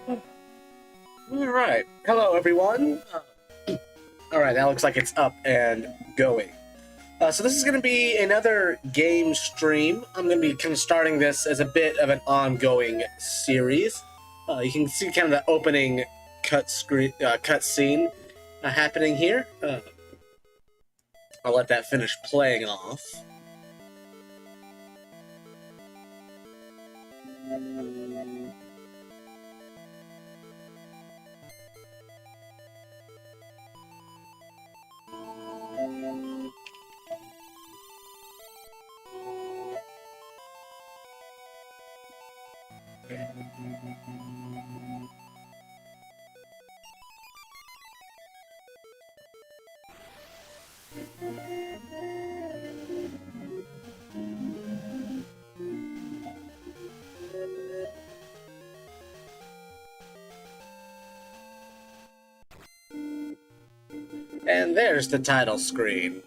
All right. Hello, everyone. All right, that looks like it's up and going. So this is going to be another game stream. I'm going to be kind of starting this as a bit of an ongoing series. You can see kind of the opening cut scene happening here. I'll let that finish playing off. And there's the title screen.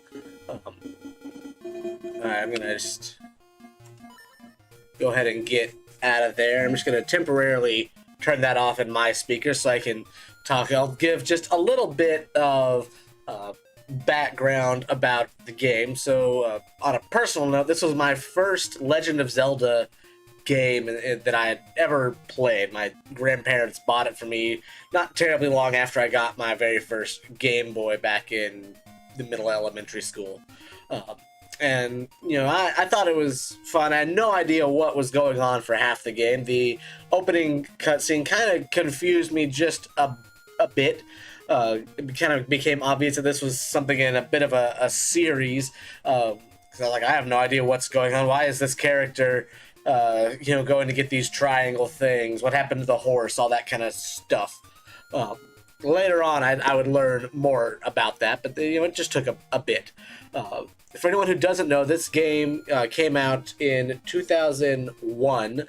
Alright, I'm gonna just go ahead and get out of there. I'm just gonna temporarily turn that off in my speaker so I can talk. I'll give just a little bit of background about the game. So, on a personal note, this was my first Legend of Zelda game that I had ever played. My grandparents bought it for me not terribly long after I got my very first Game Boy back in the middle elementary school. And, I thought it was fun. I had no idea what was going on for half the game. The opening cutscene kind of confused me just a bit. It kind of became obvious that this was something in a bit of a series. Because I was like, I have no idea what's going on. Why is this character going to get these triangle things? What happened to the horse? All that kind of stuff. Later on, I would learn more about that, but it just took a bit. For anyone who doesn't know, this game came out in 2001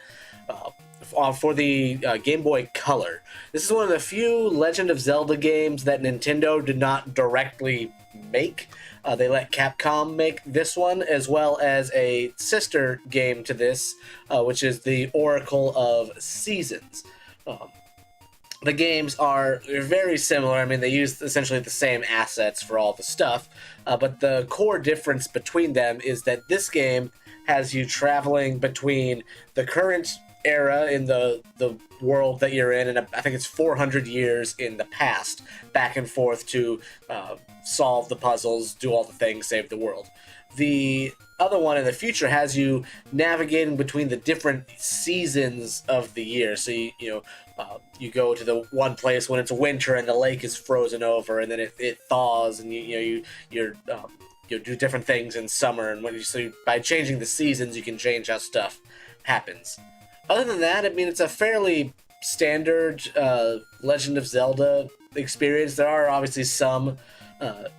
for the Game Boy Color. This is one of the few Legend of Zelda games that Nintendo did not directly make. They let Capcom make this one, as well as a sister game to this, which is the Oracle of Seasons. The games are very similar. I mean, they use essentially the same assets for all the stuff, but the core difference between them is that this game has you traveling between the current era in the world that you're in, and I think it's 400 years in the past, back and forth to solve the puzzles, do all the things, save the world. The other one in the future has you navigating between the different seasons of the year. So you go to the one place when it's winter and the lake is frozen over, and then it thaws, and you do different things in summer. And by changing the seasons, you can change how stuff happens. Other than that, I mean, it's a fairly standard Legend of Zelda experience. There are obviously some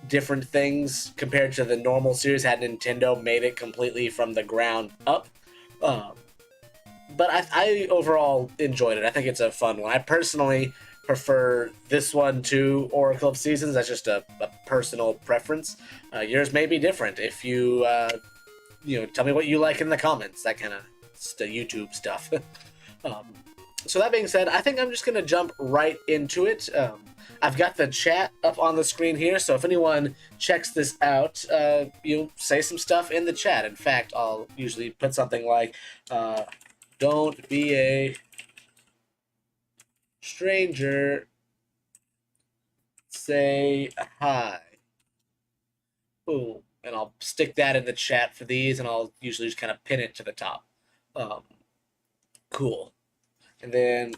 different things compared to the normal series had Nintendo made it completely from the ground up. But I overall enjoyed it. I think it's a fun one. I personally prefer this one to Oracle of Seasons. That's just a personal preference. Yours may be different. If you tell me what you like in the comments. That kind of YouTube stuff. So that being said, I think I'm just going to jump right into it. I've got the chat up on the screen here, so if anyone checks this out, say some stuff in the chat. In fact, I'll usually put something like, don't be a stranger, say hi. Boom. And I'll stick that in the chat for these, and I'll usually just kind of pin it to the top. Cool. And then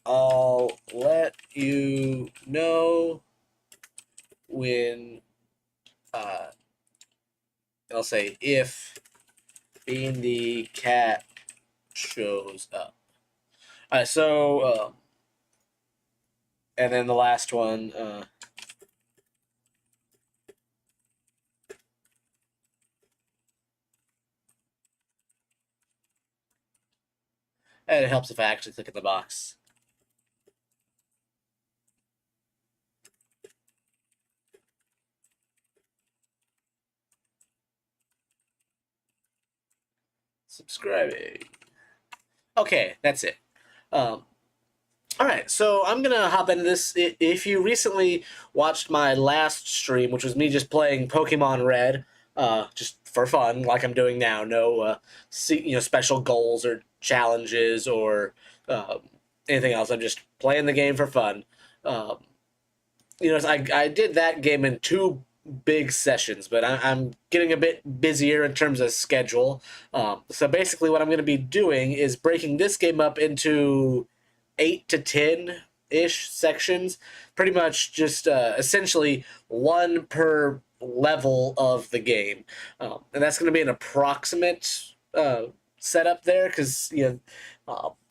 I'll let you know when I'll say if being the cat shows up. Alright, so and then the last one, and it helps if I actually click in the box. Subscribing. Okay, that's it. All right, right, so I'm gonna hop into this. If you recently watched my last stream, which was me just playing Pokemon Red, just for fun, like I'm doing now, no, special goals or challenges or um, anything else. I'm just playing the game for fun. Um, I did that game in two big sessions, but I'm getting a bit busier in terms of schedule. So basically, what I'm going to be doing is breaking this game up into 8 to 10 ish sections, pretty much just essentially one per level of the game, and that's going to be an approximate setup there because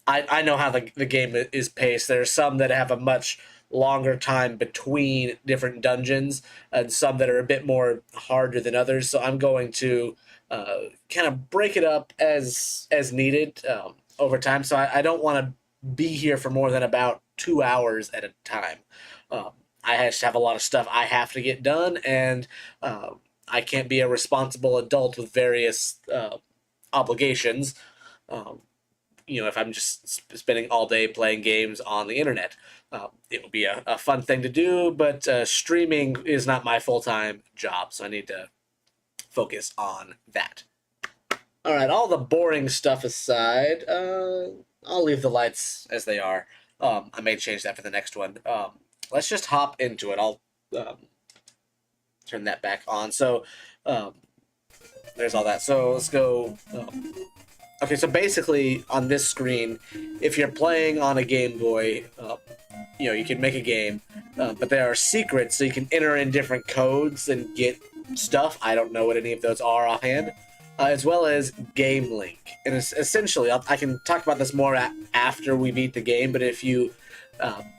I know how the game is paced. There are some that have a much longer time between different dungeons and some that are a bit more harder than others. So I'm going to kind of break it up as needed over time. So I don't want to be here for more than about 2 hours at a time. Um, I just have a lot of stuff I have to get done, and I can't be a responsible adult with various obligations. Um, if I'm just spending all day playing games on the internet. It would be a fun thing to do, but streaming is not my full-time job, so I need to focus on that. All right, all the boring stuff aside, I'll leave the lights as they are. I may change that for the next one. Let's just hop into it. I'll turn that back on. So there's all that. So let's go. Okay, so basically on this screen, if you're playing on a Game Boy, you can make a game, but there are secrets, so you can enter in different codes and get stuff. I don't know what any of those are offhand. As well as Game Link. And essentially, I can talk about this more after we beat the game, but if you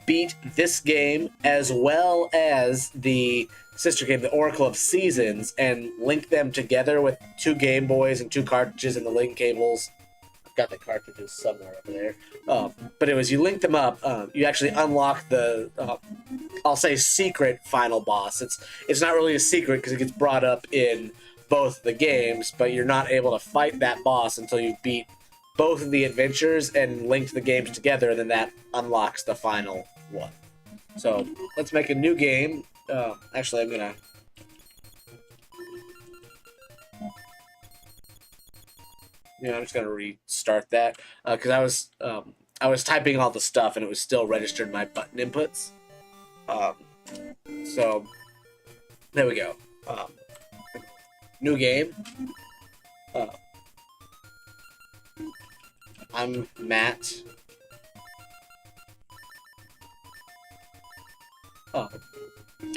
beat this game as well as the sister game, the Oracle of Seasons, and link them together with 2 Game Boys and 2 cartridges and the link cables. I've got the cartridges somewhere over there. But anyways, you link them up, you actually unlock the, I'll say, secret final boss. It's not really a secret because it gets brought up in both the games, but you're not able to fight that boss until you beat both of the adventures and linked the games together, and then that unlocks the final one. So let's make a new game. Actually, I'm just gonna restart that because I was typing all the stuff and it was still registered my button inputs. So there we go. New game. I'm Matt.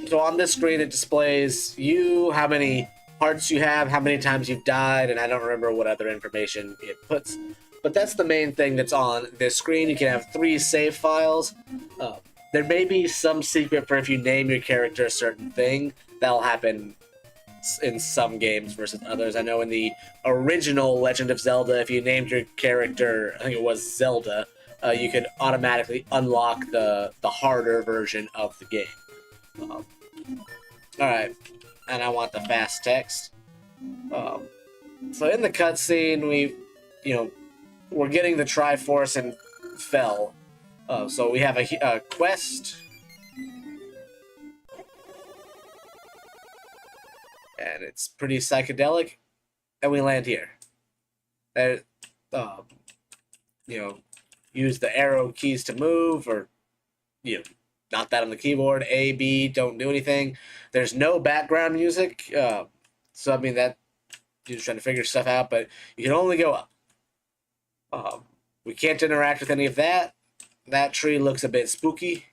So on this screen it displays how many hearts you have, how many times you've died, and I don't remember what other information it puts. But that's the main thing that's on this screen. You can have 3 save files. There may be some secret for if you name your character a certain thing. That'll happen in some games versus others. I know in the original Legend of Zelda, if you named your character, I think it was Zelda, you could automatically unlock the harder version of the game. Alright, and I want the fast text. So in the cutscene, we're getting the Triforce and Fell. So we have a quest. And it's pretty psychedelic, and we land here. Use the arrow keys to move, or not that on the keyboard. A, B, don't do anything. There's no background music, so I mean that you're just trying to figure stuff out, but you can only go up. We can't interact with any of that. That tree looks a bit spooky.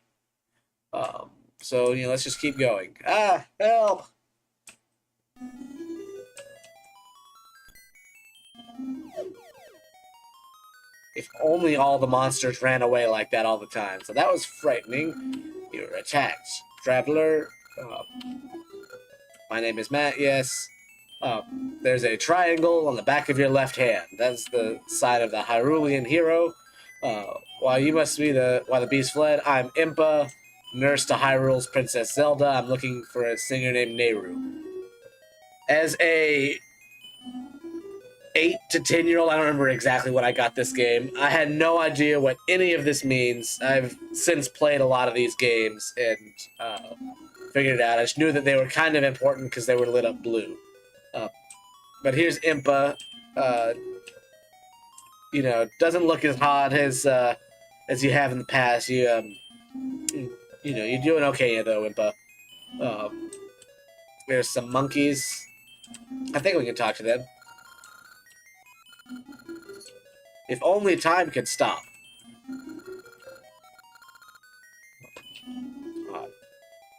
So let's just keep going. Ah, help! If only all the monsters ran away like that all the time. So that was frightening. You're attacked. Traveler. My name is Matt, yes. There's a triangle on the back of your left hand. That's the sign of the Hyrulean hero. While the beast fled, I'm Impa, nurse to Hyrule's Princess Zelda. I'm looking for a singer named Nehru. As a 8 to 10-year-old. I don't remember exactly when I got this game. I had no idea what any of this means. I've since played a lot of these games and figured it out. I just knew that they were kind of important because they were lit up blue. But here's Impa. You know, doesn't look as hot as you have in the past. You know, you're doing okay though, Impa. There's some monkeys. I think we can talk to them. If only time could stop.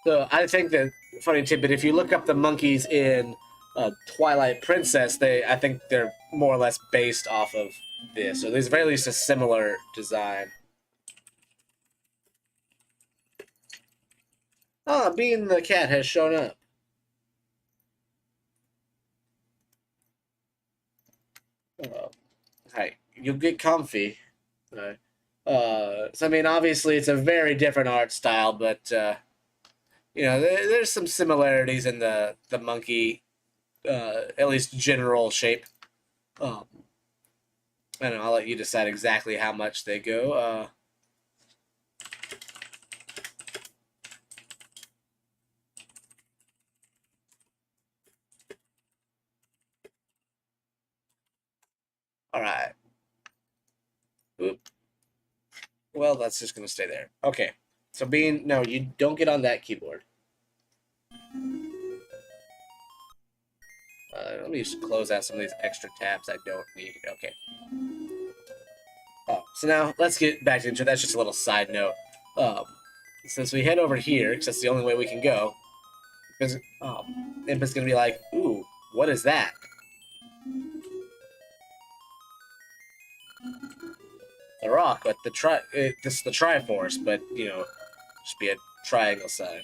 So I think that, funny tidbit, if you look up the monkeys in Twilight Princess, I think they're more or less based off of this, or there's very least a similar design. Ah, Bean the cat has shown up. Hi, you'll get comfy. So I mean, obviously, it's a very different art style, but you know, there's some similarities in the monkey, at least general shape. I don't know. I'll let you decide exactly how much they go. All right. Oop. Well, that's just gonna stay there. Okay. So Bean, no, you don't get on that keyboard. Let me just close out some of these extra tabs I don't need. Okay. Oh, so now let's get back into it. That's just a little side note. Since we head over here, because that's the only way we can go, because Impa's gonna be like, "Ooh, what is that?" A rock, but this is the Triforce, but you know, just be a triangle sign.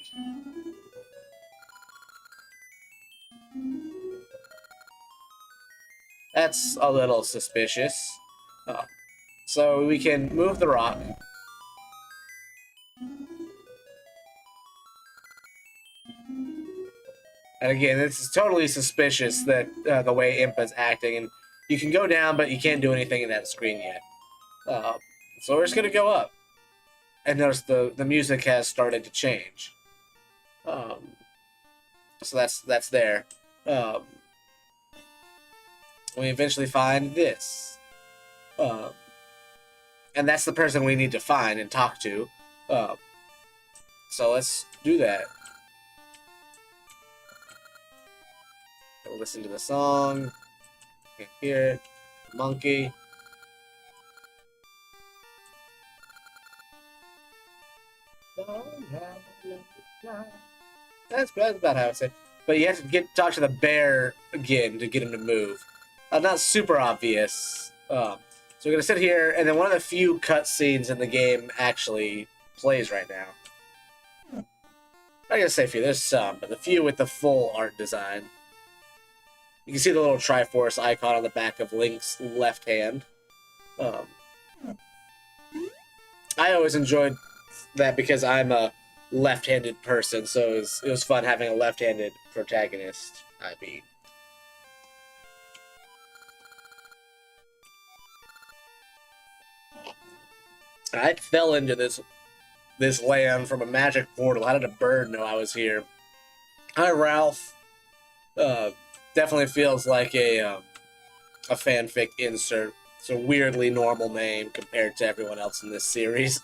That's a little suspicious. So we can move the rock. And again, this is totally suspicious that the way Impa's acting, and you can go down, but you can't do anything in that screen yet. So we're just gonna go up, and notice the music has started to change. So that's there. We eventually find this, and that's the person we need to find and talk to. So let's do that. We'll listen to the song. Can't hear it. Monkey. That's about how I say. But you have to talk to the bear again to get him to move. Not super obvious. So we're gonna sit here, and then one of the few cutscenes in the game actually plays right now. I gotta say few. There's some, but the few with the full art design. You can see the little Triforce icon on the back of Link's left hand. I always enjoyed that because I'm a left-handed person, so it was fun having a left-handed protagonist. I mean, I fell into this land from a magic portal. How did a bird know I was here? Hi, Ralph. Definitely feels like a fanfic insert. It's a weirdly normal name compared to everyone else in this series.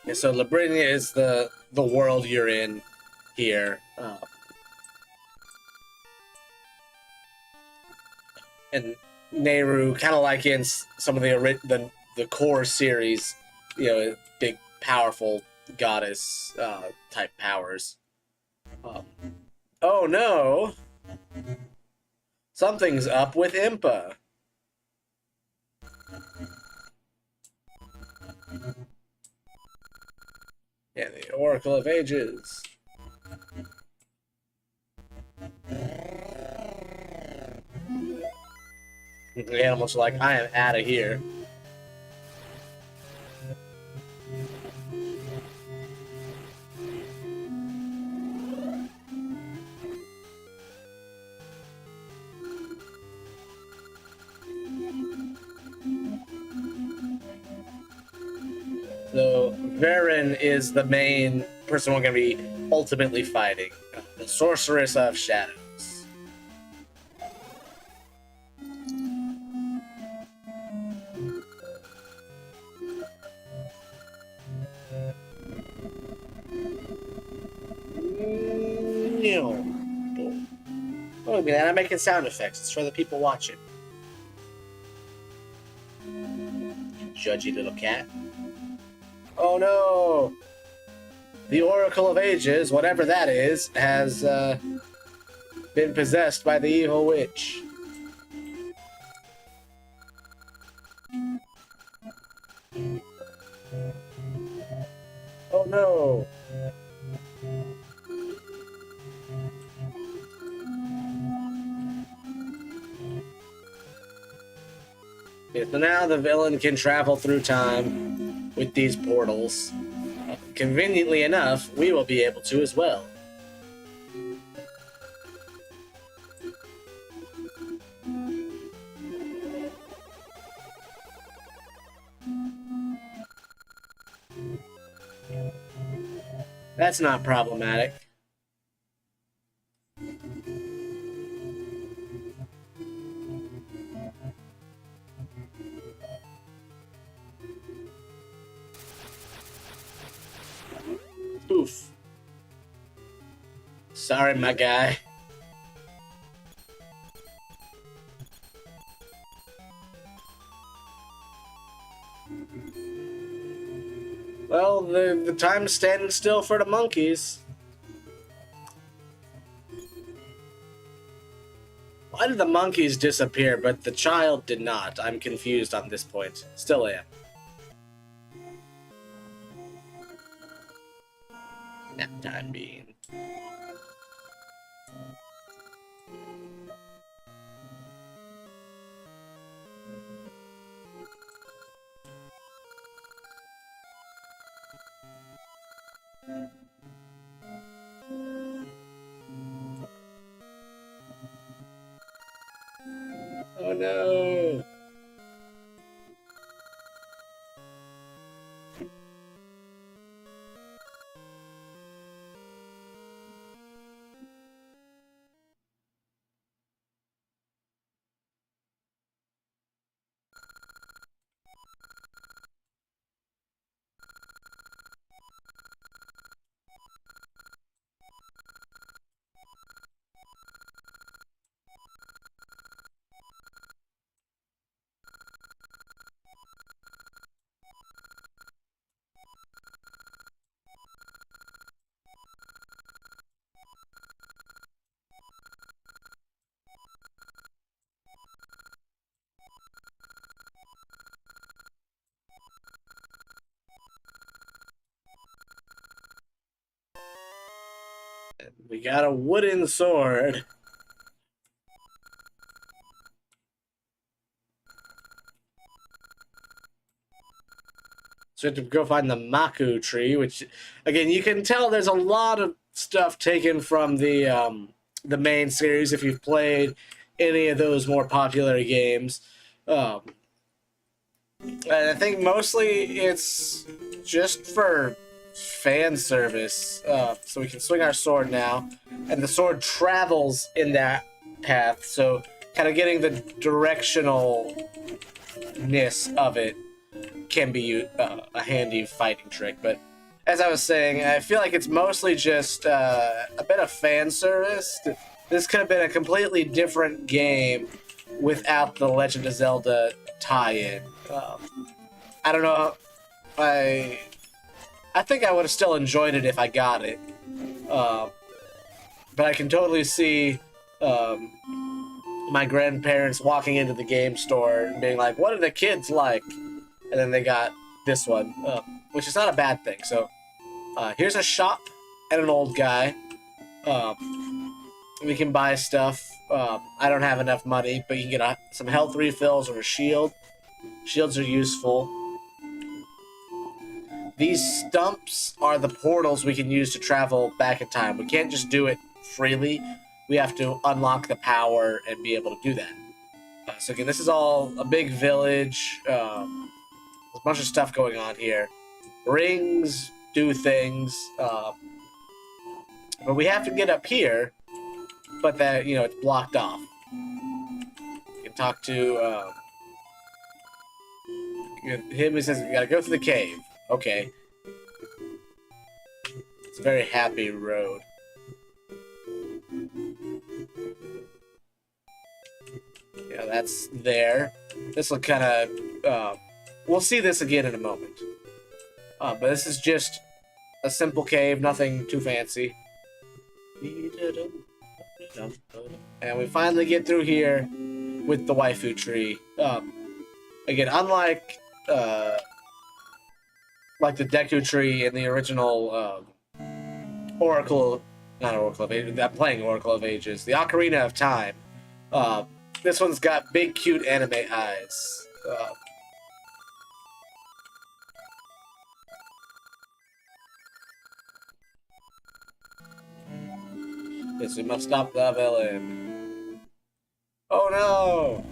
Yeah, so Labrinia is the world you're in here. And Nehru, kind of like in some of the core series, you know, big, powerful goddess type powers. Oh no! Something's up with Impa. Yeah, the Oracle of Ages. The animals are like, I am out of here. So Varen is the main person we're going to be ultimately fighting, the Sorceress of Shadows. Oh, I mean, I'm making sound effects. It's for the people watching. Judgy little cat. Oh no! The Oracle of Ages, whatever that is, has been possessed by the evil witch. Oh no! Okay, so now the villain can travel through time with these portals. Conveniently enough, we will be able to as well. That's not problematic. Oof. Sorry, my guy. Well, the time's standing still for the monkeys. Why did the monkeys disappear, but the child did not? I'm confused on this point. Still am. Nap time being. Oh no! We got a wooden sword. So we have to go find the Maku tree, which, again, you can tell there's a lot of stuff taken from the main series if you've played any of those more popular games. Um, and I think mostly it's just for fan service, so we can swing our sword now, and the sword travels in that path, so kind of getting the directionalness of it can be a handy fighting trick. But as I was saying, I feel like it's mostly just a bit of fan service. This could have been a completely different game without the Legend of Zelda tie-in. I don't know. I think I would have still enjoyed it if I got it. But I can totally see my grandparents walking into the game store and being like, what are the kids like? And then they got this one, which is not a bad thing. So here's a shop and an old guy. We can buy stuff. I don't have enough money, but you can get some health refills or a shield. Shields are useful. These stumps are the portals we can use to travel back in time. We can't just do it freely. We have to unlock the power and be able to do that. So again, this is all a big village. There's a bunch of stuff going on here. rings do things, but we have to get up here, but that, you know, it's blocked off. You can talk to him. He says you gotta go through the cave. Okay. It's a very happy road. Yeah, that's there. This will kind of... we'll see this again in a moment. But this is just a simple cave, nothing too fancy. And we finally get through here with the waifu tree. Again, unlike like the Deku tree in the original Oracle, not Oracle of Ages, I'm playing Oracle of Ages, the Ocarina of Time. This one's got big, cute anime eyes. Yes, we must stop the villain. Oh no!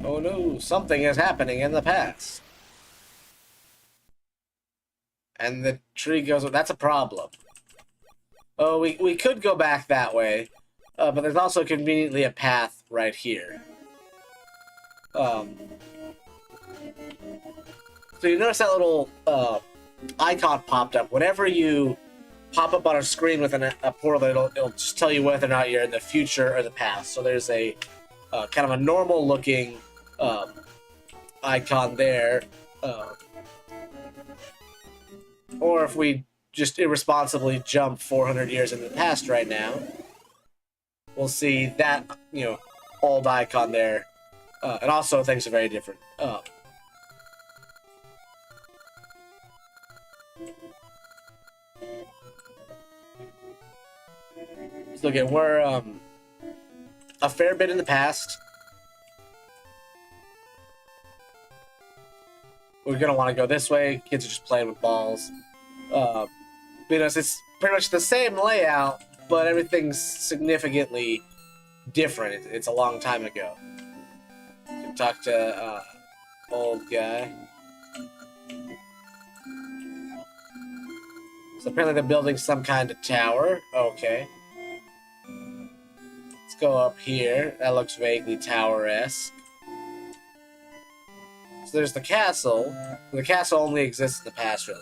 Oh no, something is happening in the past. And the tree goes, that's a problem. Oh, we could go back that way, but there's also conveniently a path right here. So you notice that little icon popped up. Whenever you pop up on a screen with a portal, it'll just tell you whether or not you're in the future or the past. So there's a kind of a normal looking icon there. Or if we just irresponsibly jump 400 years into the past right now, we'll see that, you know, old icon there. And also things are very different. So again, we're a fair bit in the past. We're gonna want to go this way. Kids are just playing with balls. Because it's pretty much the same layout, but everything's significantly different. It's a long time ago. You can talk to old guy. So apparently they're building some kind of tower. Okay. Let's go up here. That looks vaguely tower-esque. So there's the castle. The castle only exists in the past, really.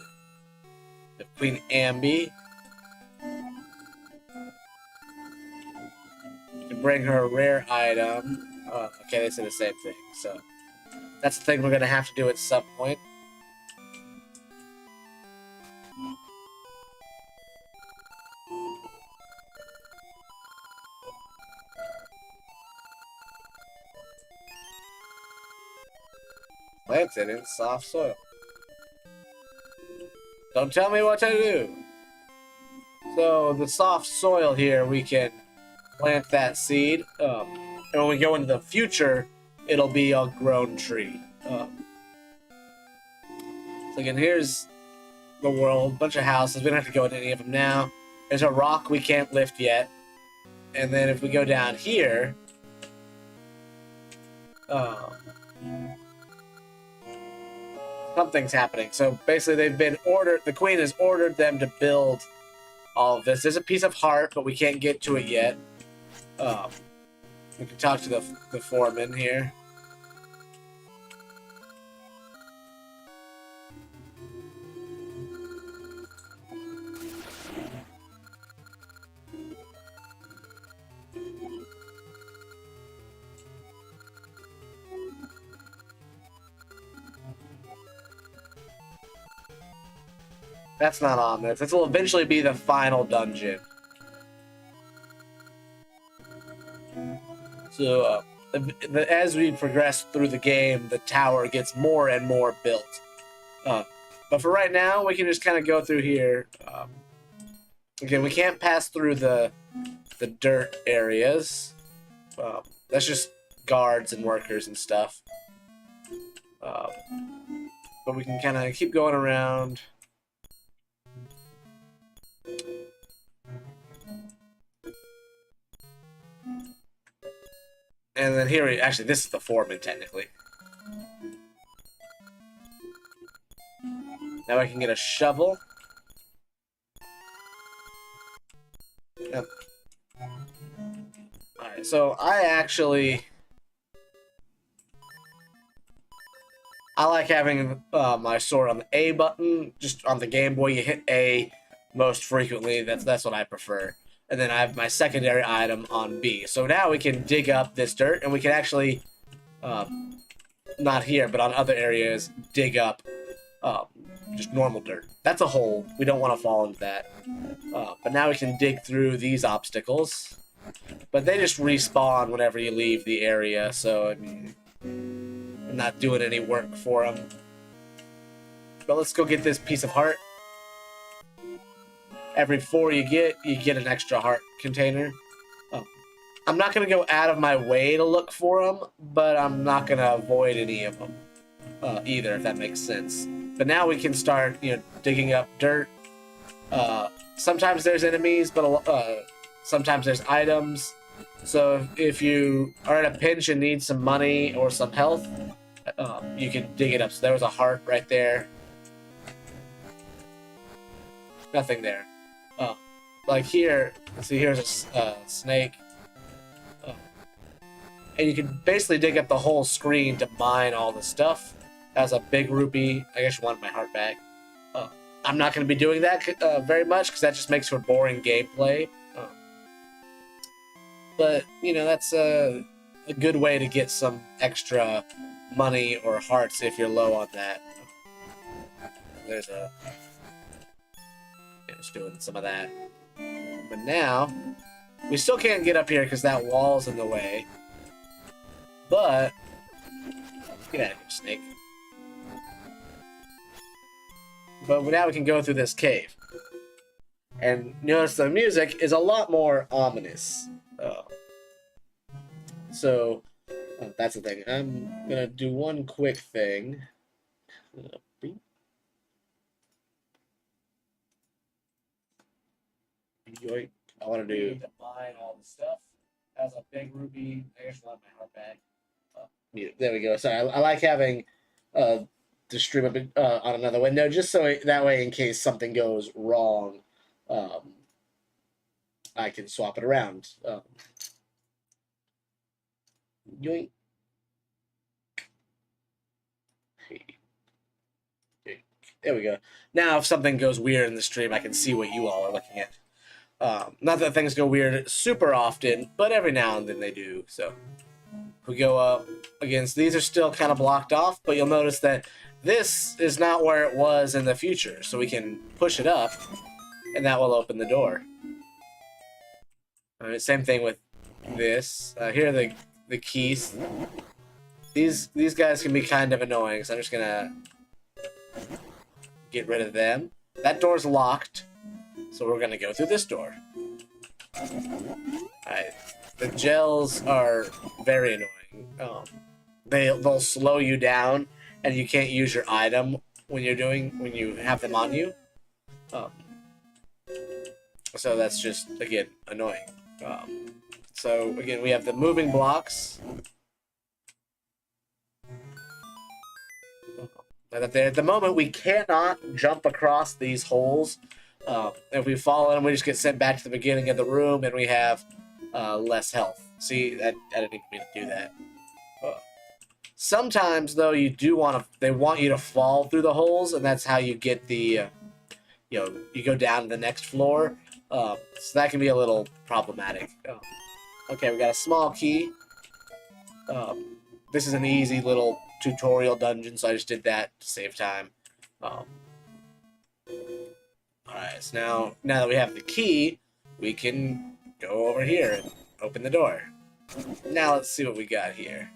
The Queen Ambi. You can bring her a rare item. Oh, okay, they say the same thing. So that's the thing we're going to have to do at some point. Plants it in soft soil. Don't tell me what to do. So the soft soil here, we can plant that seed. And when we go into the future, it'll be a grown tree. So again, here's the world. Bunch of houses. We don't have to go into any of them now. There's a rock we can't lift yet. And then if we go down here... something's happening. So basically they've been ordered, the queen has ordered them to build all of this. There's a piece of heart, but we can't get to it yet. We can talk to the foreman here. That's not on this. This will eventually be the final dungeon. So, as we progress through the game, the tower gets more and more built. But for right now, we can just kind of go through here. Again, we can't pass through the dirt areas. That's just guards and workers and stuff. But we can kind of keep going around. And then here, actually, this is the foreman, technically. Now I can get a shovel. Yep. Alright, so I like having my sword on the A button. Just on the Game Boy, you hit A most frequently. That's what I prefer. And then I have my secondary item on B. So now we can dig up this dirt, and we can actually, not here, but on other areas, dig up just normal dirt. That's a hole. We don't want to fall into that. But now we can dig through these obstacles. But they just respawn whenever you leave the area, so I mean, I'm not doing any work for them. But let's go get this piece of heart. Every 4 you get an extra heart container. I'm not going to go out of my way to look for them, but I'm not going to avoid any of them either, if that makes sense. But now we can start, digging up dirt. Sometimes there's enemies, but sometimes there's items. So if you are in a pinch and need some money or some health, you can dig it up. So there was a heart right there. Nothing there. Like here, see, here's a snake. And you can basically dig up the whole screen to mine all the stuff. That was a big rupee. I guess you wanted my heart back. I'm not going to be doing that very much because that just makes for boring gameplay. But, that's a good way to get some extra money or hearts if you're low on that. There's just doing some of that. But now, we still can't get up here because that wall's in the way. But, get out of here, snake. But now we can go through this cave. And notice the music is a lot more ominous. So, that's the thing. I'm going to do one quick thing. Yoink. I want to do mine all the stuff. That's a big rupee. I just want my heart back. There we go. Sorry, I like having the stream up on another window, just so that way, in case something goes wrong, I can swap it around. Yoink. There we go. Now, if something goes weird in the stream, I can see what you all are looking at. Not that things go weird super often, but every now and then they do. So we go up against these are still kind of blocked off, but you'll notice that this is not where it was in the future. So we can push it up, and that will open the door. All right, same thing with this. Here are the keys. These guys can be kind of annoying, so I'm just gonna get rid of them. That door's locked. So we're going to go through this door. Alright. The gels are very annoying. They'll slow you down, and you can't use your item when you have them on you. So that's just, again, annoying. So, again, we have the moving blocks. At the moment, we cannot jump across these holes. If we fall in them, we just get sent back to the beginning of the room, and we have less health. See, I didn't even mean to do that. Sometimes, though, they want you to fall through the holes, and that's how you get the, you go down to the next floor. So that can be a little problematic. Okay, we got a small key. This is an easy little tutorial dungeon, so I just did that to save time. Alright, so now that we have the key, we can go over here and open the door. Now let's see what we got here.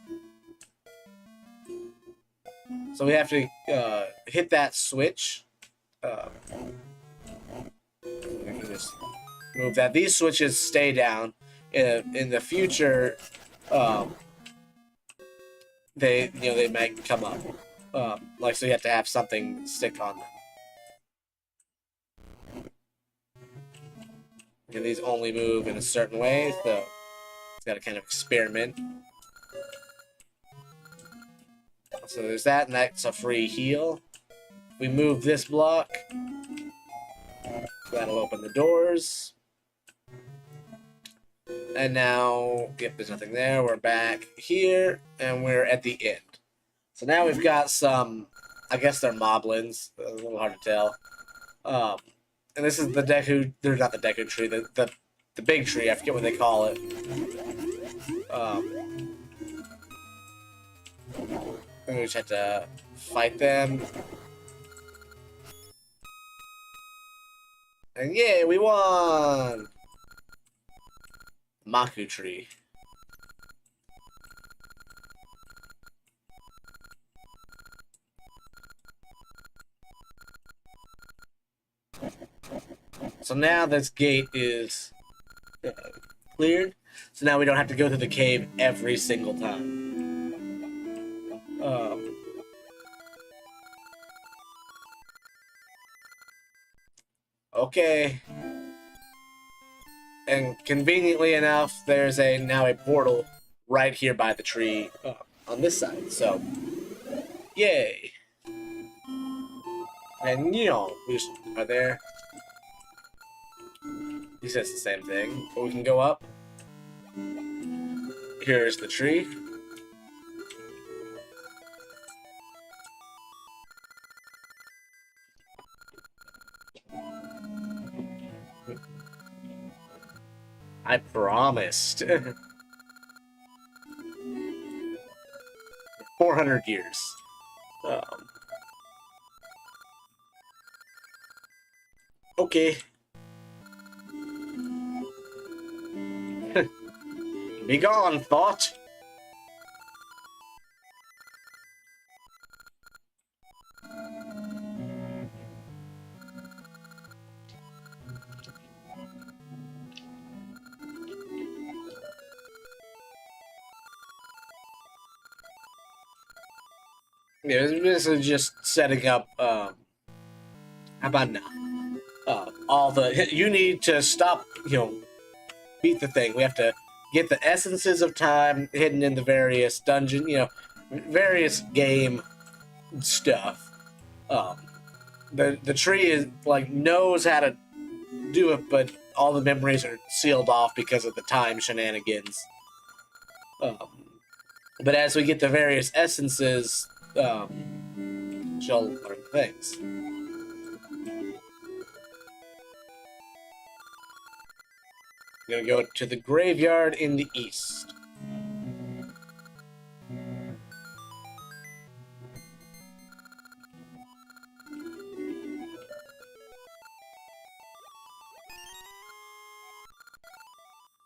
So we have to hit that switch. We can just move that. These switches stay down. In the future, they might come up. So you have to have something stick on them. And these only move in a certain way, so it's got to kind of experiment. So there's that, and that's a free heal. We move this block. That'll open the doors. And now, yep, there's nothing there. We're back here, and we're at the end. So now we've got some, I guess they're moblins. A little hard to tell. And this is the Deku, they're not the Deku tree, the big tree, I forget what they call it. And we just have to fight them. And yay, we won! Maku tree. So now this gate is cleared. So now we don't have to go through the cave every single time. Okay. And conveniently enough, there's now a portal right here by the tree on this side. So, yay. And, you know, we just are there. He says the same thing, but we can go up. Here's the tree. I promised. 400 years. Okay. Be gone, thought. Yeah, this is just setting up, how about now? All the, you need to stop, you know, beat the thing. We have to get the essences of time hidden in the various dungeon, you know, various game stuff. The tree is, like, knows how to do it, but all the memories are sealed off because of the time shenanigans. But as we get the various essences, she'll learn things. We're gonna go to the graveyard in the east.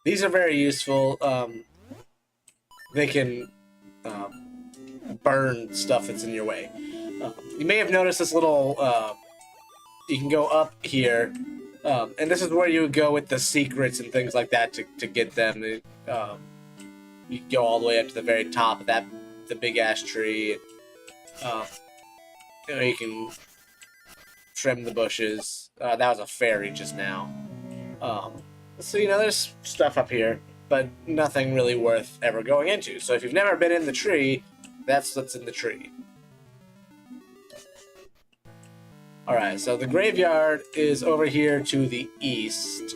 These are very useful. They can burn stuff that's in your way. You may have noticed this little, you can go up here, and this is where you would go with the secrets and things like that to get them. You go all the way up to the very top of the big ash tree. You know, you can trim the bushes. That was a fairy just now. So, you know, there's stuff up here, but nothing really worth ever going into. So if you've never been in the tree, that's what's in the tree. Alright, so the graveyard is over here to the east.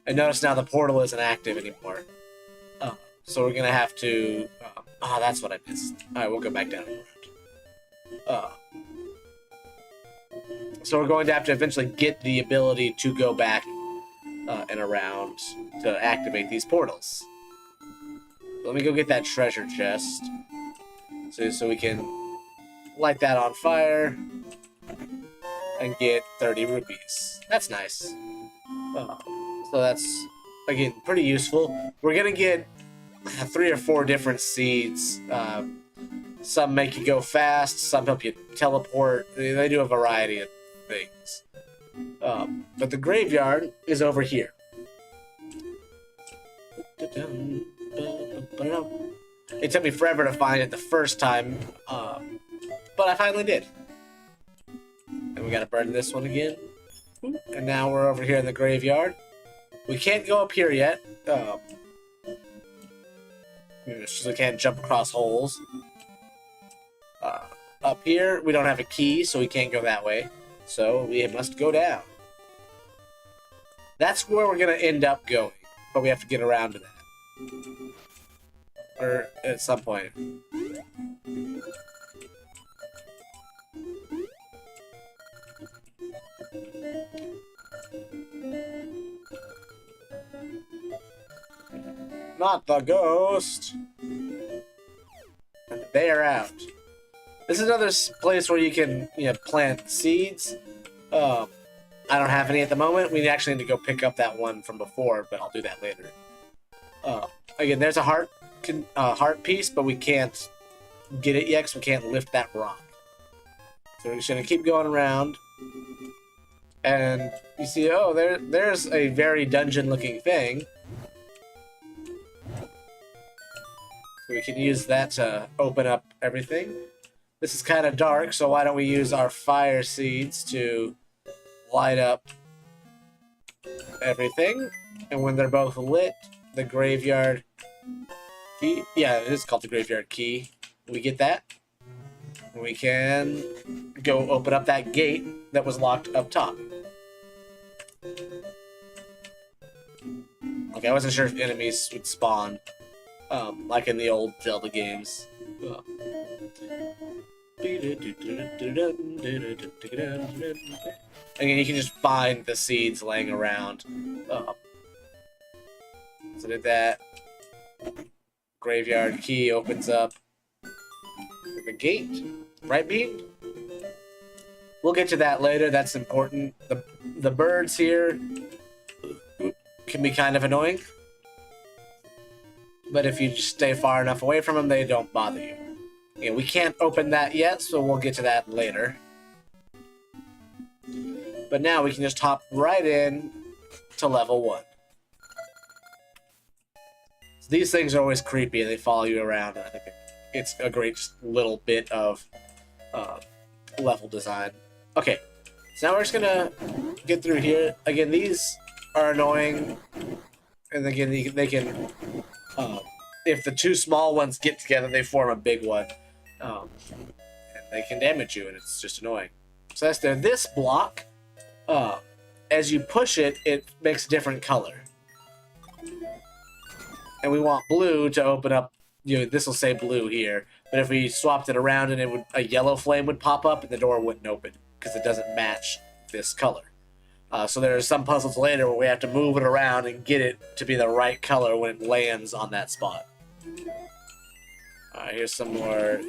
And notice now the portal isn't active anymore. So we're gonna have to... that's what I missed. Alright, we'll go back down around. So we're going to have to eventually get the ability to go back and around to activate these portals. Let me go get that treasure chest. So we can light that on fire and get 30 rupees. That's nice. So that's, again, pretty useful. We're going to get 3 or 4 different seeds. Some make you go fast, some help you teleport. They do a variety of things. But the graveyard is over here. It took me forever to find it the first time, but I finally did. And we gotta burn this one again. And now we're over here in the graveyard. We can't go up here yet. So we can't jump across holes. Up here, we don't have a key, so we can't go that way. So we must go down. That's where we're going to end up going, but we have to get around to that. Or at some point. Not the ghost. And they are out. This is another place where you can, plant seeds. I don't have any at the moment. We actually need to go pick up that one from before, but I'll do that later. Again, there's a heart piece, but we can't get it yet because we can't lift that rock. So we're just gonna keep going around, and you see, oh, there's a very dungeon-looking thing. So we can use that to open up everything. This is kind of dark, so why don't we use our fire seeds to light up everything? And when they're both lit, the graveyard key, yeah, it is called the graveyard key. We get that. We can go open up that gate that was locked up top. Okay, I wasn't sure if enemies would spawn, like in the old Zelda games. Again, you can just find the seeds laying around. So did that. Graveyard key opens up the gate. Right, Bean? We'll get to that later. That's important. The birds here can be kind of annoying. But if you just stay far enough away from them, they don't bother you. Yeah, we can't open that yet, so we'll get to that later. But now we can just hop right in to level 1. So these things are always creepy, and they follow you around. And I think it's a great little bit of level design. Okay, so now we're just gonna get through here. Again, these are annoying, and again, they can, if the two small ones get together, they form a big one. And they can damage you, and it's just annoying. So that's there. This block, as you push it, it makes a different color. And we want blue to open up, this will say blue here. But if we swapped it around, and a yellow flame would pop up, and the door wouldn't open, because it doesn't match this color. So there are some puzzles later where we have to move it around and get it to be the right color when it lands on that spot. Alright, here's some more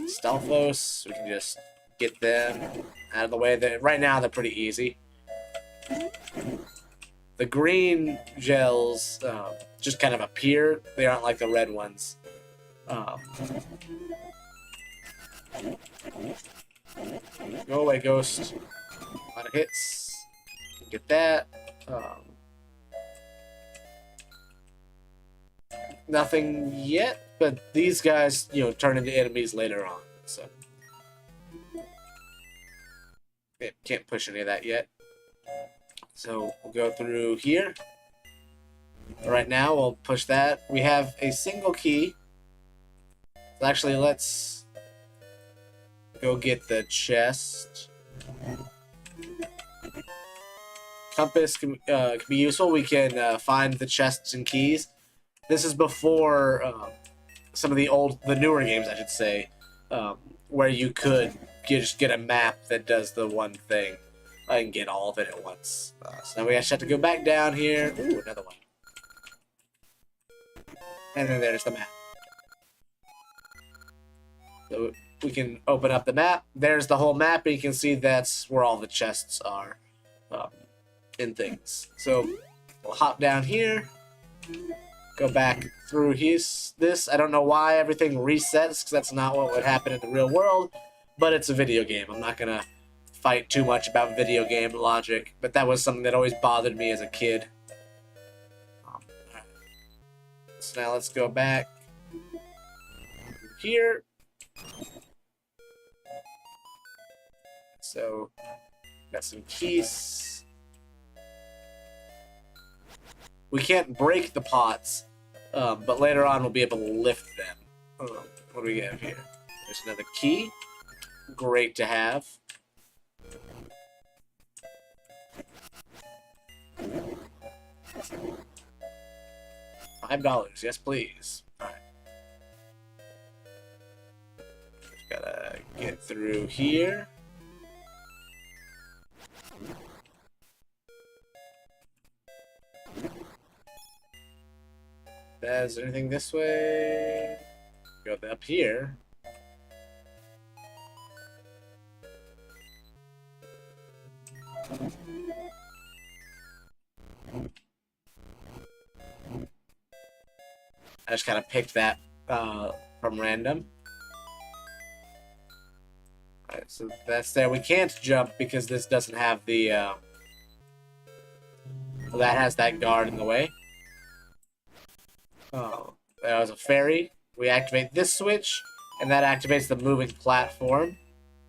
Stealthos. We can just get them out of the way. Right now, they're pretty easy. The green gels just kind of appear. They aren't like the red ones. Go away, ghost. A lot of hits. Get that. Nothing yet, but these guys, turn into enemies later on. So can't push any of that yet. So we'll go through here. Right now, we'll push that. We have a single key. So actually, let's go get the chest. Compass can be useful. We can find the chests and keys. This is before some of the newer games, I should say, where you could just get a map that does the one thing and get all of it at once. So now we actually have to go back down here. Ooh, another one. And then there's the map. So we can open up the map. There's the whole map, and you can see that's where all the chests are in things. So we'll hop down here. Go back through this. I don't know why everything resets, because that's not what would happen in the real world, but it's a video game. I'm not going to fight too much about video game logic, but that was something that always bothered me as a kid. Right. So now let's go back here. So, got some keys. We can't break the pots, But later on, we'll be able to lift them. What do we have here? There's another key. Great to have. $5, yes please. Alright. Just gotta get through here. Is there anything this way? Go up here. I just kind of picked that from random. Alright, so that's there. We can't jump because this doesn't have the... well, that has that guard in the way. Oh, there was a fairy. We activate this switch, and that activates the moving platform.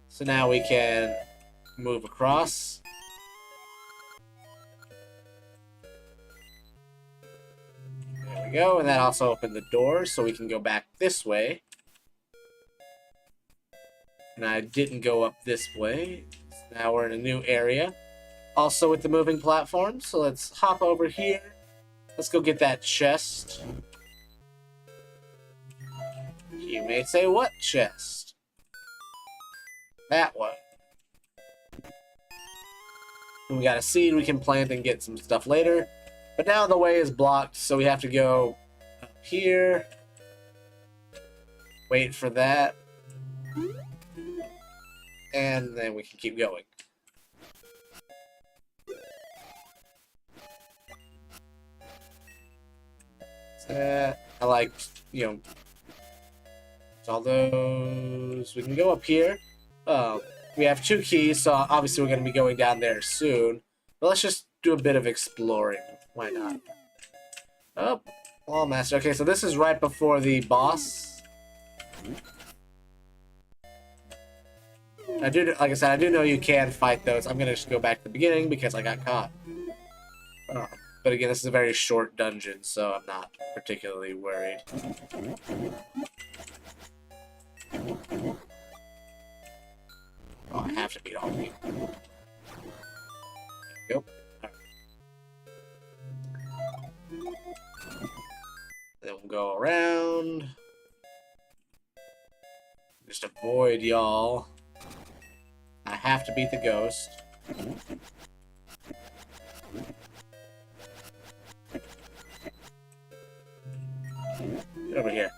So now we can move across. There we go, and that also opened the door, so we can go back this way. And I didn't go up this way. Now we're in a new area. Also with the moving platform, so let's hop over here. Let's go get that chest. You may say, what chest? That one. We got a seed we can plant and get some stuff later. But now the way is blocked, so we have to go up here. Wait for that. And then we can keep going. I like, you know, all those. We can go up here. We have 2 keys, so obviously we're going to be going down there soon. But let's just do a bit of exploring. Why not? Oh, Law Master. Okay, so this is right before the boss. I do, like I said, I do know you can fight those. I'm going to just go back to the beginning because I got caught. But again, this is a very short dungeon, so I'm not particularly worried. Oh, I have to beat all of you. Yep. Right. Then we'll go around. Just avoid y'all. I have to beat the ghost. Get over here.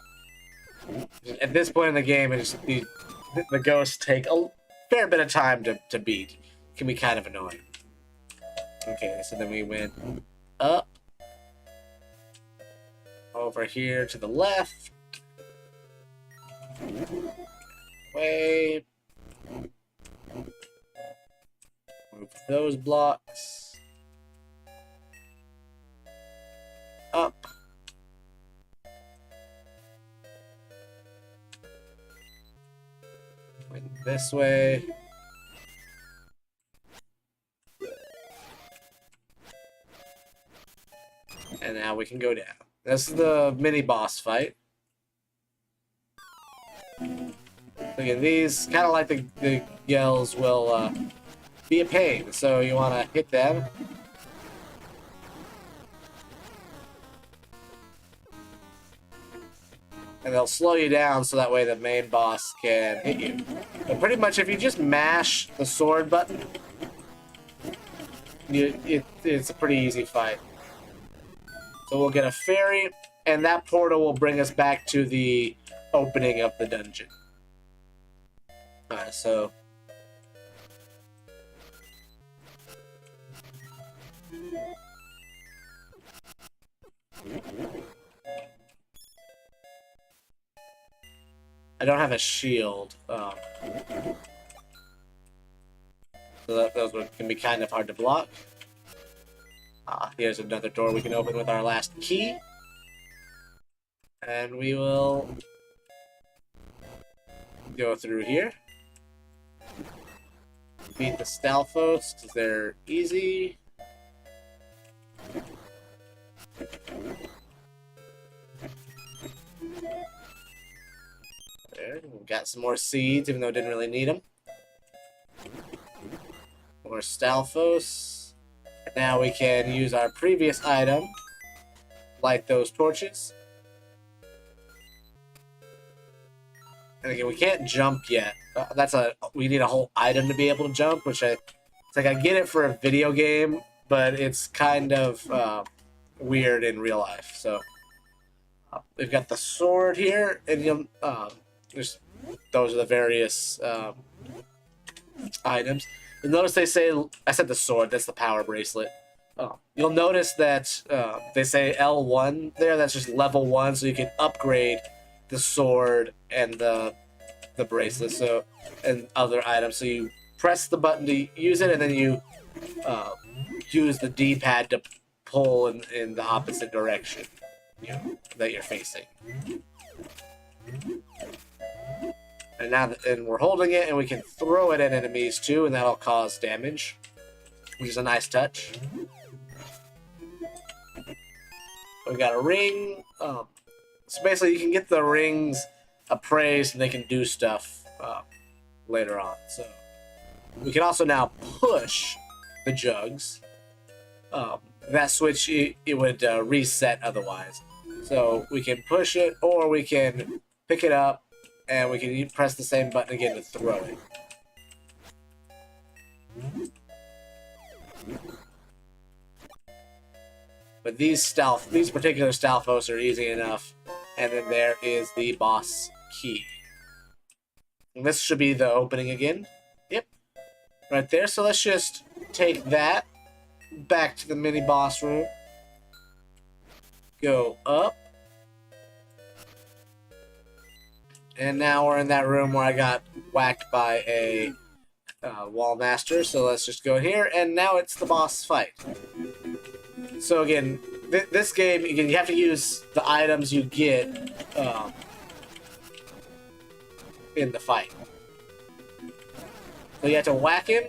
At this point in the game, it's the ghosts take a fair bit of time to beat. It can be kind of annoying. Okay, so then we went up. Over here to the left. Way. Move those blocks. Up. Went this way. And now we can go down. This is the mini boss fight. Again, these, kind of like the yells, will be a pain, so you want to hit them. And they'll slow you down so that way the main boss can hit you. But pretty much if you just mash the sword button, it's a pretty easy fight. So we'll get a fairy, and that portal will bring us back to the opening of the dungeon. Alright, so... I don't have a shield. So those can be kind of hard to block. Here's another door we can open with our last key. And we will go through here. Beat the Stalfos, because they're easy. we got some more seeds, even though I didn't really need them. More Stalfos. Now we can use our previous item, light those torches. And again, we can't jump yet. We need a whole item to be able to jump, which it's like I get it for a video game, but it's kind of weird in real life. So we've got the sword here, and those are the various items. You'll notice they say, I said the sword, that's the power bracelet. You'll notice that they say L1 there, that's just level 1, so you can upgrade the sword and the bracelet, so, and other items. So you press the button to use it, and then you use the D-pad to pull in the opposite direction, that you're facing. And now we're holding it, and we can throw it at enemies too, and that'll cause damage, which is a nice touch. We got a ring. So basically, you can get the rings appraised, and they can do stuff later on. So we can also now push the jugs. That switch, it would reset otherwise. So we can push it, or we can pick it up, and we can press the same button again to throw it. But these particular Stalfos are easy enough. And then there is the boss key. And this should be the opening again. Yep. Right there. So let's just take that back to the mini boss room. Go up. And now we're in that room where I got whacked by a wall master. So let's just go here. And now it's the boss fight. So again, this game, again, you have to use the items you get in the fight. So you have to whack him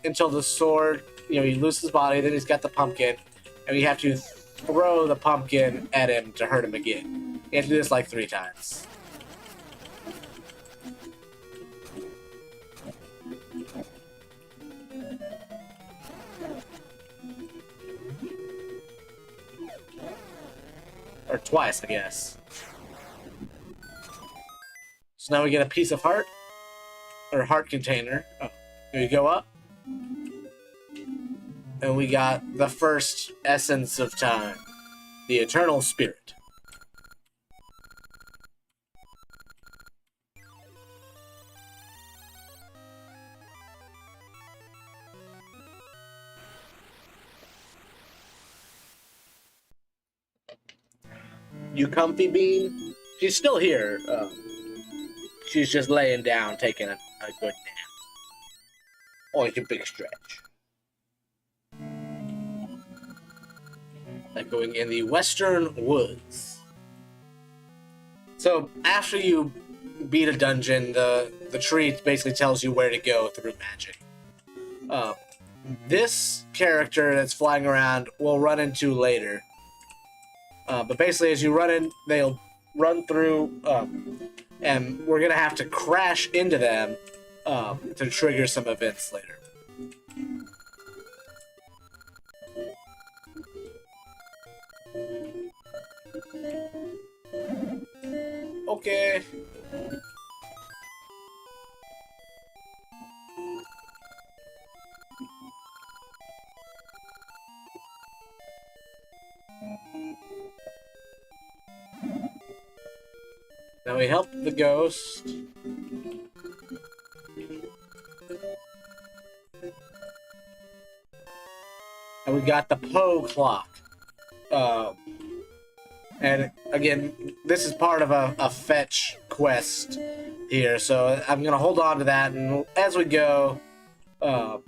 until the sword, he loses his body, then he's got the pumpkin, and you have to throw the pumpkin at him to hurt him again. You have to do this like 3 times. Or twice, I guess. So now we get a piece of heart. Or heart container. Oh, here we go up. And we got the first essence of time. The eternal spirit. You comfy, Bean? She's still here. She's just laying down, taking a good nap. Oh, it's a big stretch. Like going in the western woods. So, after you beat a dungeon, the tree basically tells you where to go through magic. This character that's flying around we'll run into later. But basically, as you run in, they'll run through, and we're going to have to crash into them to trigger some events later. Okay. Now we help the ghost. And we got the Poe clock. And again, this is part of a fetch quest here, so I'm gonna hold on to that, and as we go, we'll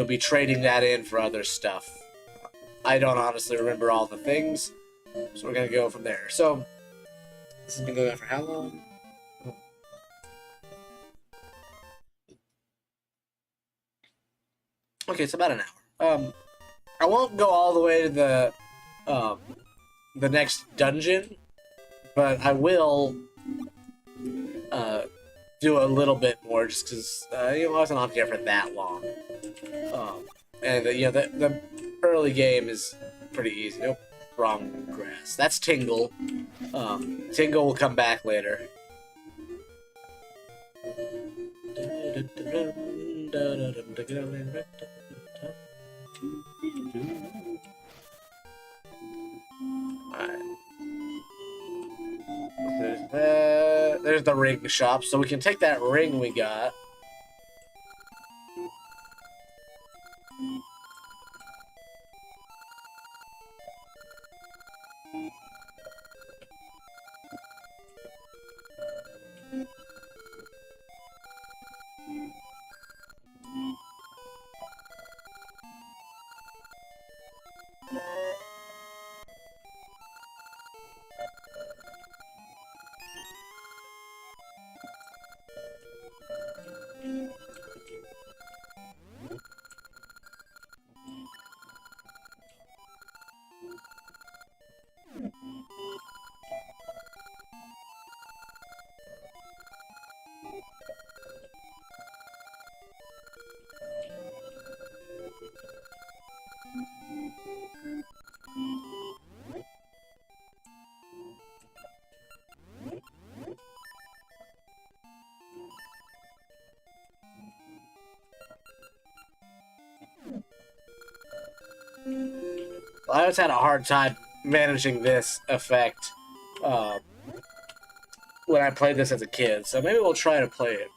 be trading that in for other stuff. I don't honestly remember all the things, so we're gonna go from there. So this has been going on for how long? Okay, it's about an hour. I won't go all the way to the next dungeon, but I will do a little bit more just because I wasn't on here for that long. And the early game is pretty easy. Nope, wrong grass. That's Tingle. Tingle will come back later. Alright. There's the ring shop, so we can take that ring we got. I always had a hard time managing this effect when I played this as a kid, so maybe we'll try to play it.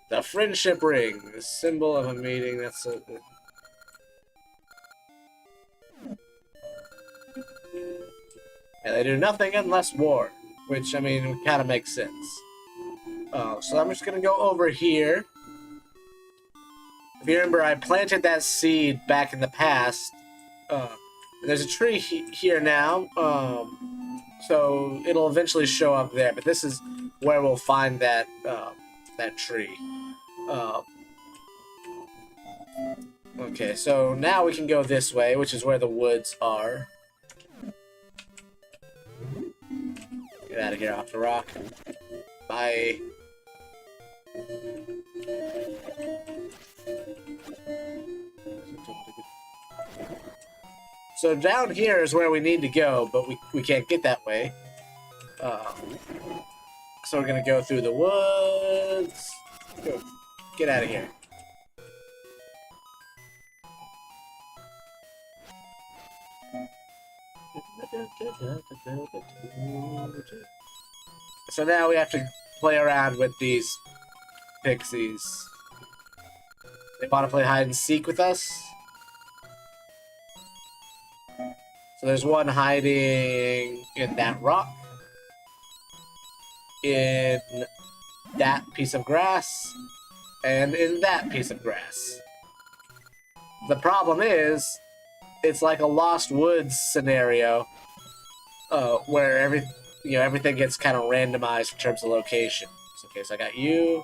The friendship ring, the symbol of a meeting. That's a. And they do nothing unless war, which I mean kind of makes sense. So I'm just gonna go over here. If you remember, I planted that seed back in the past. There's a tree here now, so it'll eventually show up there. But this is where we'll find that that tree. Okay, so now we can go this way, which is where the woods are. Get out of here, off the rock. Bye. So down here is where we need to go, but we can't get that way. So we're gonna go through the woods. Go. Get out of here. So now we have to play around with these pixies. They want to play hide and seek with us. So there's one hiding in that rock, in that piece of grass, and in that piece of grass. The problem is, it's like a Lost Woods scenario, where everything gets kind of randomized in terms of location. So, okay, so I got you.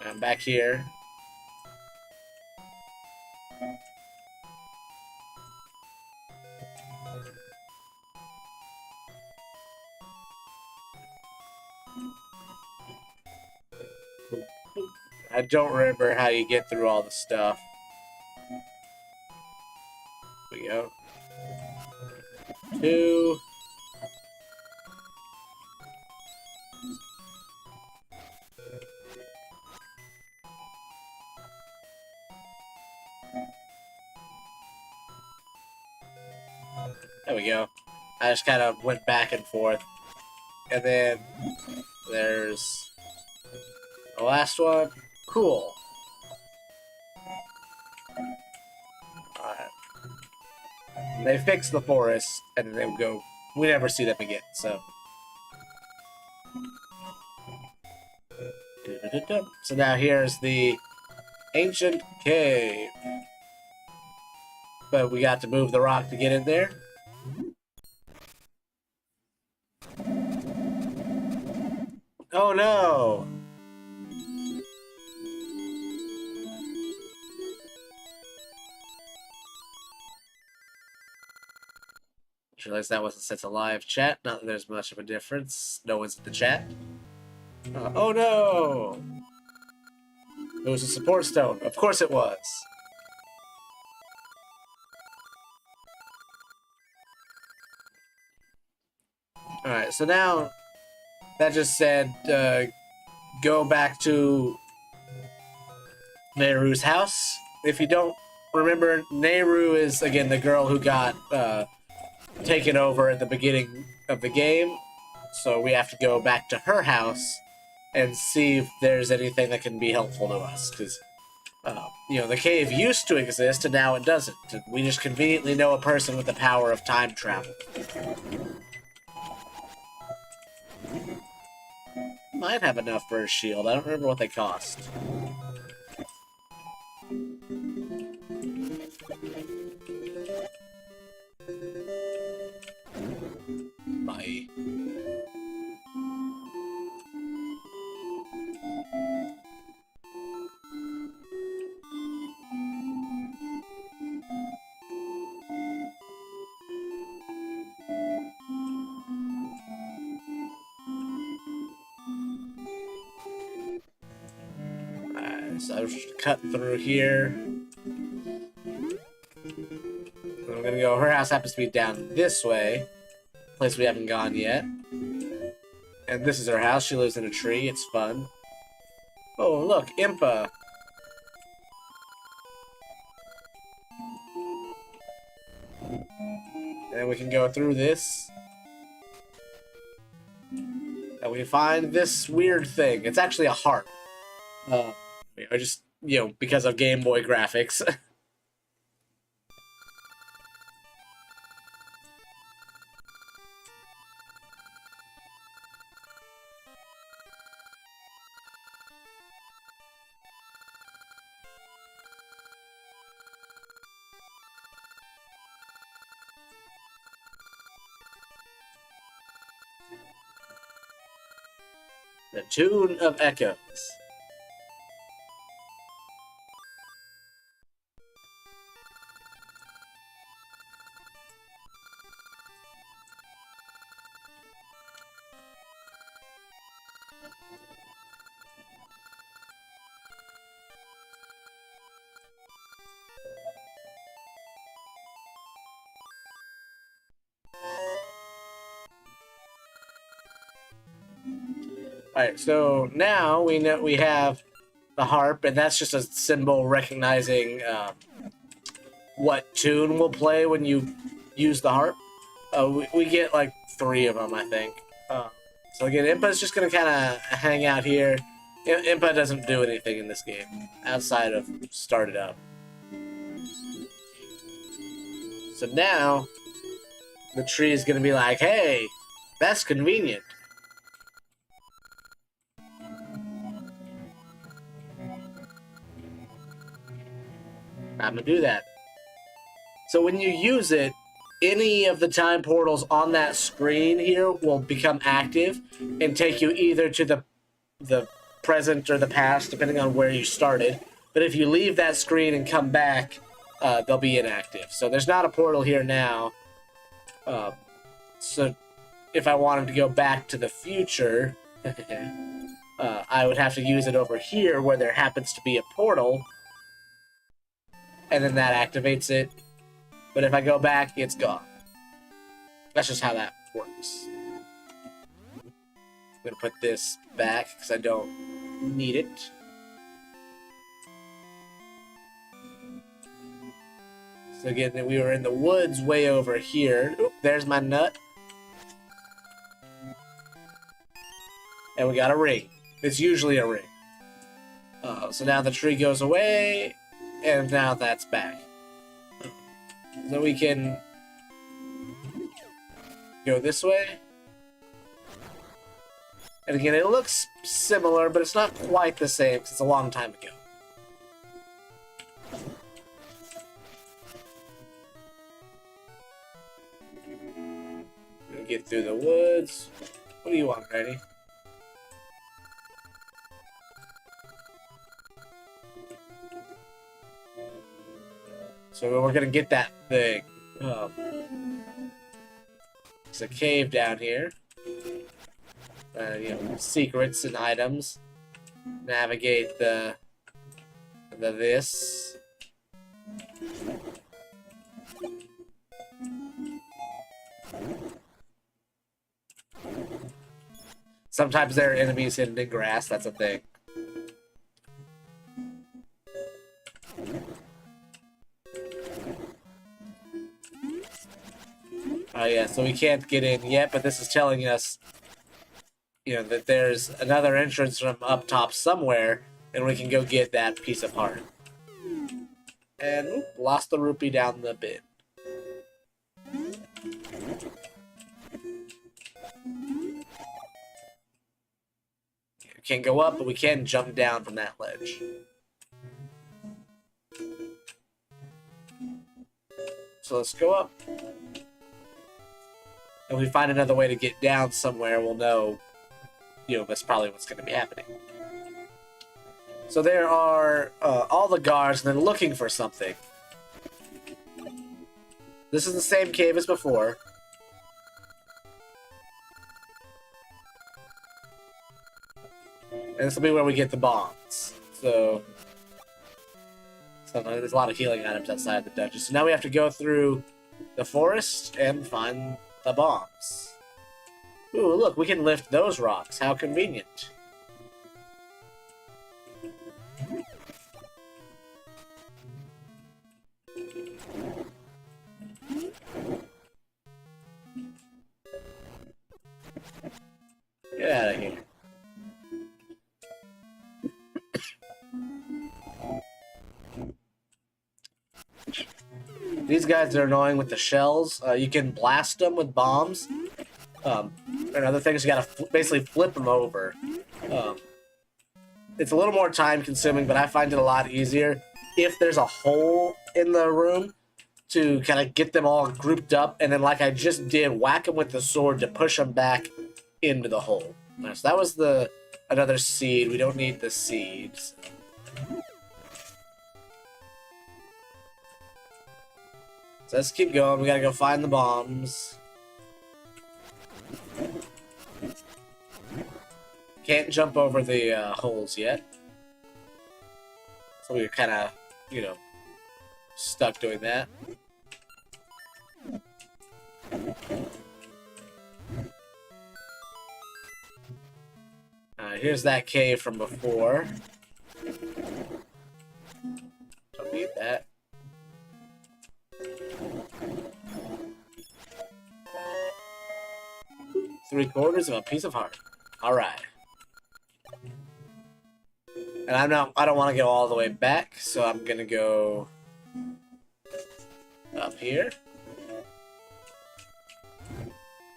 I'm back here. I don't remember how you get through all the stuff. Here we go. 2. There we go. I just kind of went back and forth. And then there's the last one. Cool. Alright. They fix the forest, and then they go. We never see them again, so. So now here's the ancient cave. But we got to move the rock to get in there. Oh no! realized that wasn't set to live chat. Not that there's much of a difference. No one's in the chat. Oh no! It was a support stone. Of course it was. Alright, so now that just said go back to Nehru's house. If you don't remember, Nehru is, again, the girl who got taken over at the beginning of the game. So we have to go back to her house and see if there's anything that can be helpful to us. Because, you know, the cave used to exist and now it doesn't. We just conveniently know a person with the power of time travel. Might have enough for a shield. I don't remember what they cost. Bye. So I'll just cut through here. I'm gonna go. Her house happens to be down this way, place we haven't gone yet. And this is her house. She lives in a tree. It's fun. Oh, look, Impa. And we can go through this. And we find this weird thing. It's actually a harp. Or just, you know, because of Game Boy graphics. The Tune of Echoes. Alright, so now we know we have the harp, and that's just a symbol recognizing what tune will play when you use the harp. We get like 3 of them, I think. So again, Impa's just going to kind of hang out here. Impa doesn't do anything in this game, outside of start it up. So now, the tree is going to be like, hey, that's convenient. I'm going to do that. So when you use it, any of the time portals on that screen here will become active and take you either to the present or the past, depending on where you started. But if you leave that screen and come back, they'll be inactive. So there's not a portal here now. So if I wanted to go back to the future, I would have to use it over here where there happens to be a portal. And then that activates it. But if I go back, it's gone. That's just how that works. I'm going to put this back because I don't need it. So again, we were in the woods way over here. Oop, there's my nut. And we got a ring. It's usually a ring. So now the tree goes away, and now that's back. So we can go this way. And again, it looks similar, but it's not quite the same because it's a long time ago. Gonna get through the woods. What do you want, Granny? So we're gonna get that thing. There's a cave down here. You know, secrets and items. Navigate the this. Sometimes there are enemies hidden in grass, that's a thing. Oh yeah, so we can't get in yet, but this is telling us, you know, that there's another entrance from up top somewhere, and we can go get that piece of heart. And oop, lost the rupee down the bin. We can't go up, but we can jump down from that ledge. So let's go up. If we find another way to get down somewhere, we'll know, you know, that's probably what's going to be happening. So there are all the guards, and they're looking for something. This is the same cave as before. And this will be where we get the bombs. So there's a lot of healing items outside the dungeon. So now we have to go through the forest and find the bombs. Ooh, look, we can lift those rocks. How convenient. Get out of here. These guys are annoying with the shells. You can blast them with bombs. And other things, you gotta basically flip them over. It's a little more time consuming, but I find it a lot easier if there's a hole in the room to kind of get them all grouped up, and then like I just did, whack them with the sword to push them back into the hole. Right, so that was another seed. We don't need the seeds. So let's keep going. We gotta go find the bombs. Can't jump over the holes yet. So we're kind of, you know, stuck doing that. Here's that cave from before. Don't need that. Three-quarters of a piece of heart. All right. And I don't want to go all the way back, so I'm gonna go up here.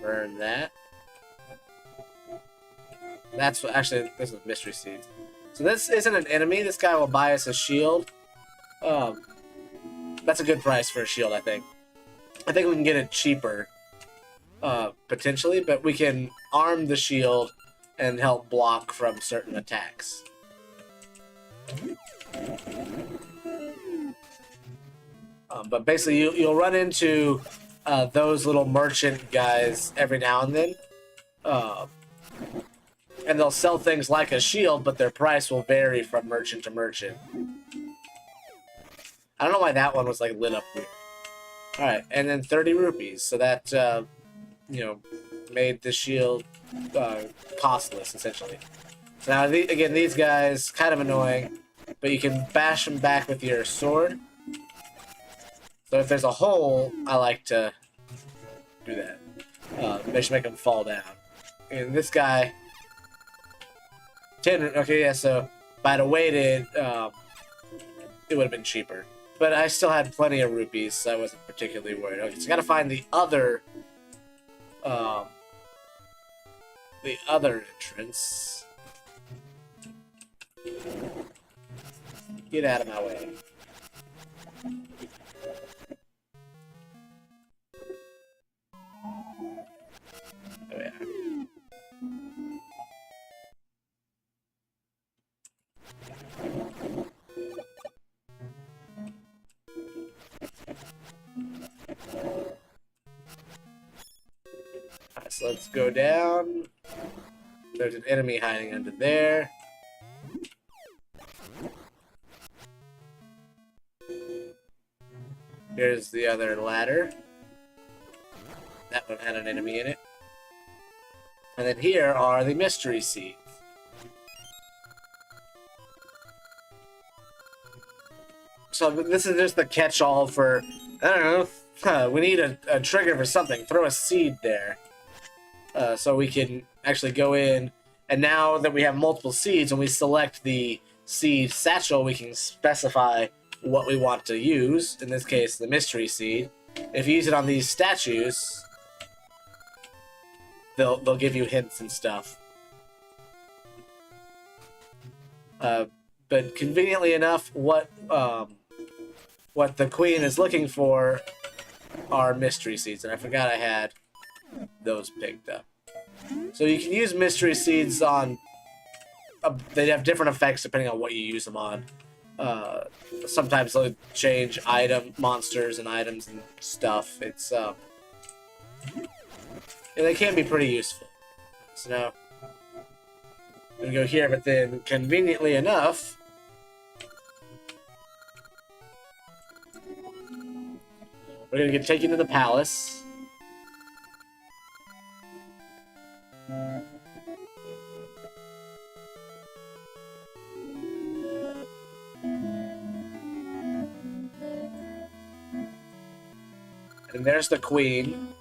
Burn that. That's what, actually, this is mystery seeds. So this isn't an enemy. This guy will buy us a shield. That's a good price for a shield, I think. I think we can get it cheaper, potentially, but we can arm the shield and help block from certain attacks. But basically, you'll run into those little merchant guys every now and then. And they'll sell things like a shield, but their price will vary from merchant to merchant. I don't know why that one was like lit up weird. Alright, and then 30 rupees. So that, you know, made the shield costless, essentially. So now, again, these guys, kind of annoying, but you can bash them back with your sword. So if there's a hole, I like to do that. They should make them fall down. And this guy... 10, okay, yeah, so if I'd have waited, it would have been cheaper. But I still had plenty of rupees, so I wasn't particularly worried. Okay, so I gotta find the other entrance. Get out of my way. Oh, yeah. go down. There's an enemy hiding under there. Here's the other ladder. That one had an enemy in it. And then here are the mystery seeds. So this is just the catch-all for, I don't know, we need a trigger for something. Throw a seed there. So we can actually go in, and now that we have multiple seeds, when we select the seed satchel, we can specify what we want to use. In this case, the mystery seed. If you use it on these statues, they'll give you hints and stuff. But conveniently enough, what the queen is looking for are mystery seeds, and I forgot I had those picked up. So you can use mystery seeds on. They have different effects depending on what you use them on. Sometimes they'll change monsters and items and stuff. It's and they can be pretty useful. So now I'm gonna go here, but then conveniently enough, we're gonna get taken to the palace. And there's the queen.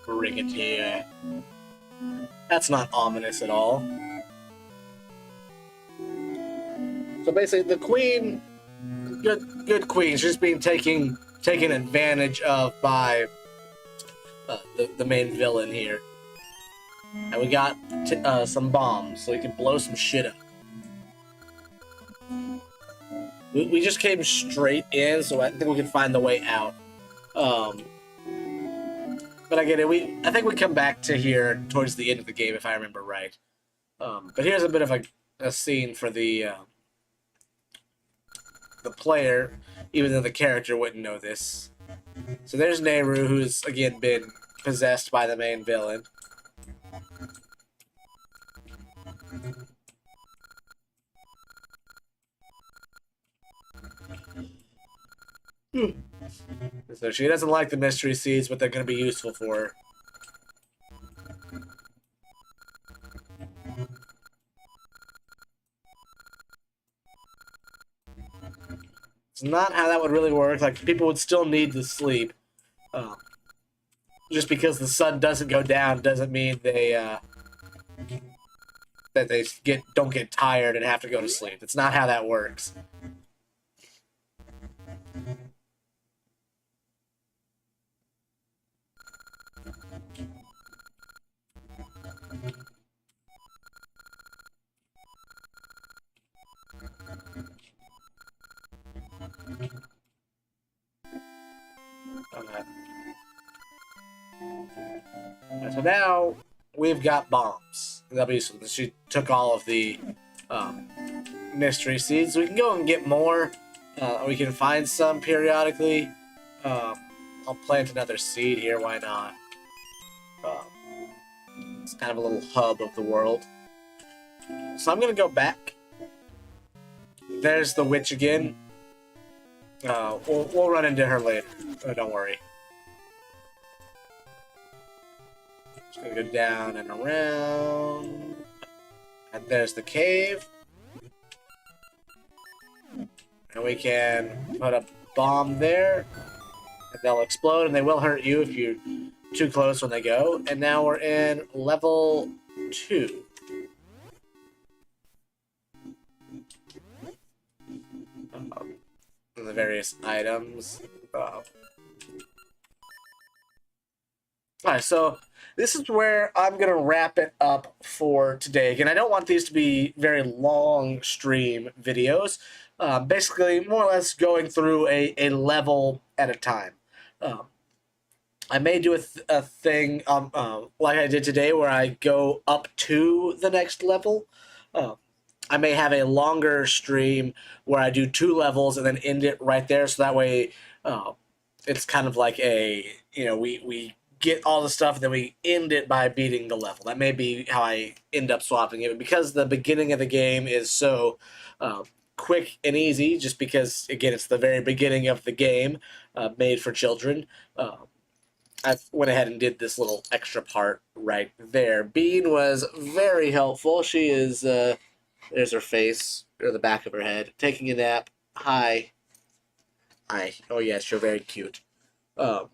Bring it here. That's not ominous at all. So basically, the queen, good queen, she's just being taken advantage of by the main villain here. And we got some bombs, so we can blow some shit up. We just came straight in, so I think we can find the way out. But I get it. I think we come back to here towards the end of the game, if I remember right. But here's a bit of a scene for the player, even though the character wouldn't know this. So there's Nehru, who's again been possessed by the main villain. So she doesn't like the mystery seeds, but they're going to be useful for her. It's not how that would really work. Like, people would still need to sleep. Just because the sun doesn't go down doesn't mean they that they don't get tired and have to go to sleep. It's not how that works. So now we've got bombs. That'll be useful. She took all of the mystery seeds. We can go and get more. We can find some periodically. I'll plant another seed here. Why not? It's kind of a little hub of the world. So I'm gonna go back. There's the witch again. We'll run into her later. Oh, don't worry. Just gonna go down and around. And there's the cave. And we can put a bomb there. And they'll explode, and they will hurt you if you're too close when they go. And now we're in level 2. The various items. Alright, so this is where I'm going to wrap it up for today. Again, I don't want these to be very long stream videos. Basically, more or less going through a level at a time. Um, I may do a thing like I did today where I go up to the next level. Uh, I may have a longer stream where I do 2 levels and then end it right there. So that way, uh, it's kind of like we get all the stuff and then we end it by beating the level. That may be how I end up swapping it. But because the beginning of the game is so uh, quick and easy, just because, again, it's the very beginning of the game, made for children, I went ahead and did this little extra part right there. Bean was very helpful. She is, there's her face, or the back of her head, taking a nap. Hi. Hi. Oh, yes, you're very cute. Um,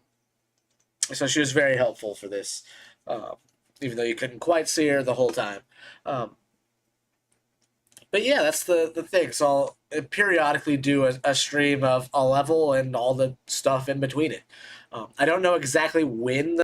so she was very helpful for this, even though you couldn't quite see her the whole time. Um, but yeah, that's the thing. So I'll periodically do a stream of a level and all the stuff in between it. I don't know exactly when